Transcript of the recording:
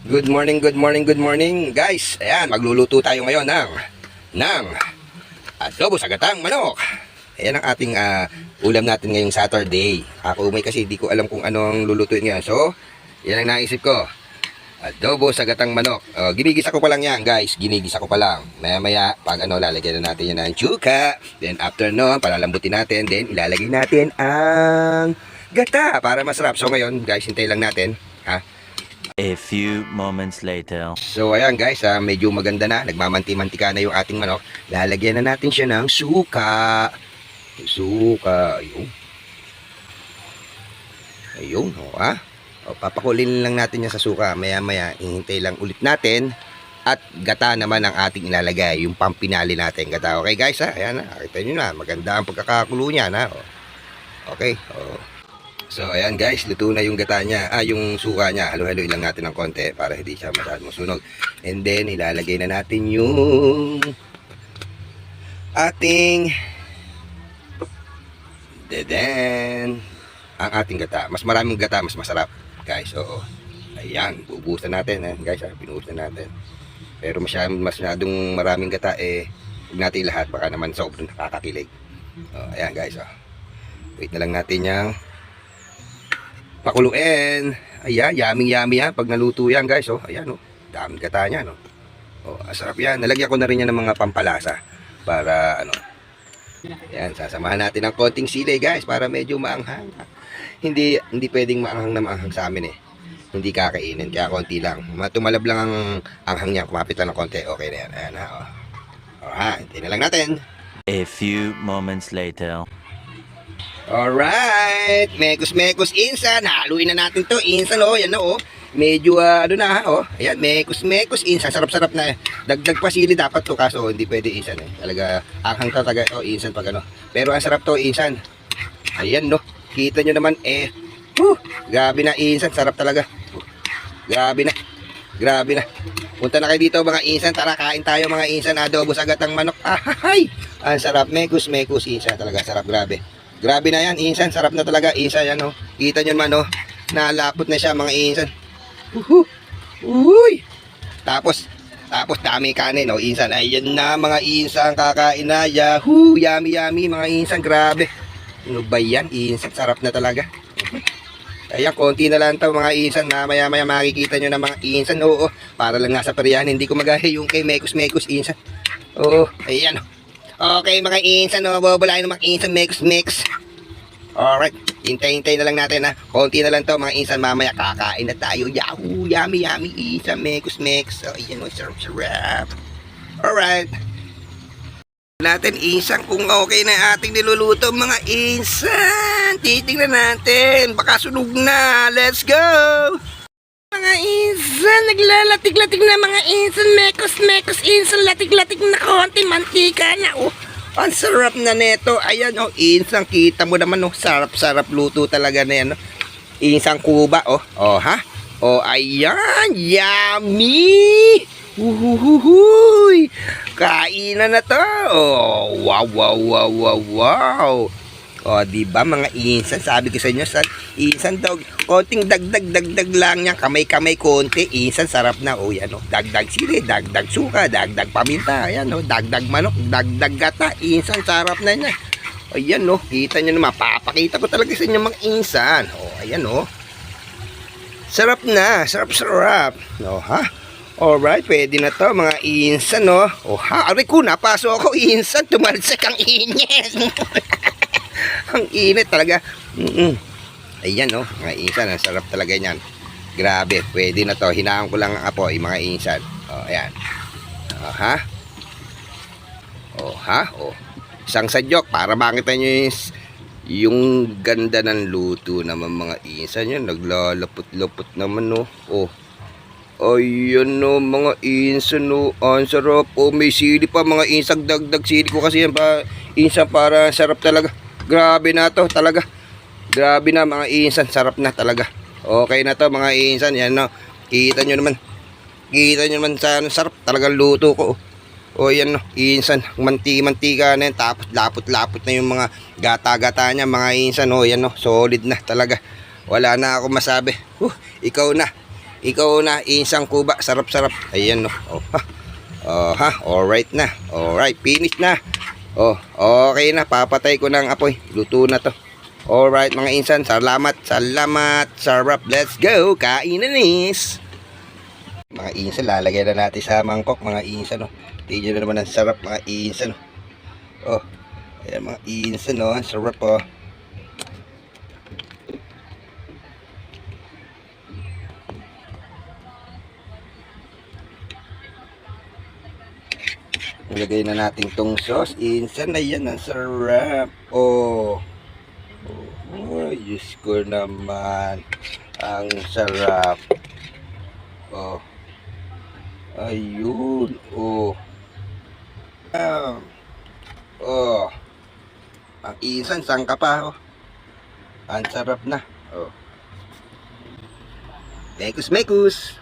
Good morning, good morning, good morning, guys. Ayan, magluluto tayo ngayon ng adobo sa gatang manok. Ayan ang ating ulam natin ngayong Saturday. Ako may kasi di ko alam kung anong lulutuin ngayon. So, yan ang naisip ko. Adobo sa gatang manok. Ginigisa ko pa lang yan, guys. Ginigisa ko pa lang. Maya-maya, pag lalagyan na natin yan ng chuka. Then after nun, palalambutin natin. Then ilalagay natin ang gata para masarap. So ngayon, guys, hintay lang natin. A few moments later. So ayan guys, medyo maganda na. Nagmamanti-mantika na yung ating manok. Lalagyan na natin siya ng suka. Suka. Ayun. Ayun. Papakulin lang natin yan sa suka. Maya-maya, hihintay lang ulit natin. At gata naman ang ating ilalagay. Yung pampinali natin. Gata. Okay guys ha? Ayan na. Kita nyo na. Maganda ang pagkakakulo niya na. Okay. So ayan guys, luto na yung gata niya, yung suka niya. Halo-haloin lang natin ng konti para hindi siya masyadong masunog. And then ilalagay na natin yung ating ang ating gata. Mas maraming gata, mas masarap, guys. So ayan, bubuhusan natin, guys. Binuhusan natin. Pero masyadong maraming gata huwag natin lahat, baka naman sobrang nakakakilig. Ayan guys, wait na lang natin yung pakuluin. Ayan, yummy yan pag naluto yan guys. Ayan daming gata niya sarap yan. Nalagyan ko na rin yan ng mga pampalasa para ayan, sasamahan natin ng konting sili guys para medyo maanghang. Hindi pwedeng maanghang na maanghang sa amin hindi kakainin, kaya konti lang. Tumalab lang ang anghang niya, kumapit lang ng konti, okay na yan. Ayan hintayin na lang natin. A few moments later. Alright, mekos insan. Haluin na natin to. Insan yan medyo ayan, mekos insan. Sarap na. Dagdag pa sili dapat to, kaso hindi pwede insan Talaga anghang talaga insan pag Pero ang sarap to insan. Ayan kita nyo naman grabe na insan, sarap talaga. Grabe na. Punta na kayo dito mga insan. Tara, kain tayo mga insan. Adobo sa gatang manok. Ay, ang sarap. Mekos insan talaga. Sarap, grabe. Grabe na yan, insan. Sarap na talaga, insan yan, Kita nyo naman, nalapot na siya, mga insan. Uy! Tapos dami kanin, insan. Ayan na, mga insan, kakain na. Yahoo! Yummy, mga insan. Grabe. Ano ba yan, insan? Sarap na talaga. Ayan, konti na lang to mga insan. Maya makikita nyo na mga insan. Para lang nasa perihan. Hindi ko magaya yung kay mekos insan. Ayan, okay mga insan, babalain ng mga insan, mix. Alright, hintay na lang natin konti na lang to mga insan, mamaya kakain na tayo. Yahoo, yummy insan, mix. Ayan sarap. Alright, natin insan kung okay na ating niluluto mga insan. Titingnan natin, baka sunog na. Let's go mga insan, naglalatig-latig na mga insan, mekos insan, latig-latig na konti, mantika na ang sarap na neto. Ayan insan, kita mo naman sarap luto talaga na yan insang kuba ayan, yummy. Kainan na to. Wow. Diba mga insan, sabi ko sa inyo, insan daw, konting dagdag lang niya, kamay konti, insan sarap na. Yan dagdag sili, dagdag suka, dagdag paminta, ayan dagdag manok, dagdag gata, insan sarap na niya. Ayan kita nyo naman, papakita ko talaga sa inyo mga insan. Ayan sarap na, sarap. Alright, pwede na to mga insan aray ko, napasok ako insan, tumalsik ang init. Ang init talaga. Ayan mga insan, ang sarap talaga niyan. Grabe, pwede na to. Hinaan ko lang ang apoy mga insan. Ayan. Isang sadyok para makita nyo yung ganda ng luto naman mga insan. Yan, naglalapot-lapot naman ayan mga insan ang sarap. May sili pa mga insan, dagdag sili ko kasi yan insan, para sarap talaga. Grabe na to talaga. Grabe na mga insan, sarap na talaga. Okay na to mga insan. Yan kita nyo naman sa sarap talagang luto ko. Yan insan, mantika na yan. Tapos lapot na yung mga gata niya mga insan. Yan solid na talaga. Wala na ako masabi. Ikaw na. Ikaw na, insang kuba. Sarap-sarap. Ayan, no. Oh, ha. Oh, ha. Alright na. Alright, finish na. Oh, okay na. Papatay ko ng apoy. Luto na to. Alright, mga insan. Salamat. Salamat. Sarap. Let's go. Kainanis. Mga insan, lalagay na natin sa mangkok. Mga insan, no. Tignan na naman ang sarap, mga insan, no. Oh, ayan, mga insan, no. Ang sarap, oh. Ilagay na natin tong sauce. Insan na yan. Ang sarap. Oh. Oh, Diyos ko naman. Ang sarap. Oh. Ayun. Oh. Oh. Ang insan. Saan ka pa? Oh. Ang sarap na. Oh. Mekus, mekus.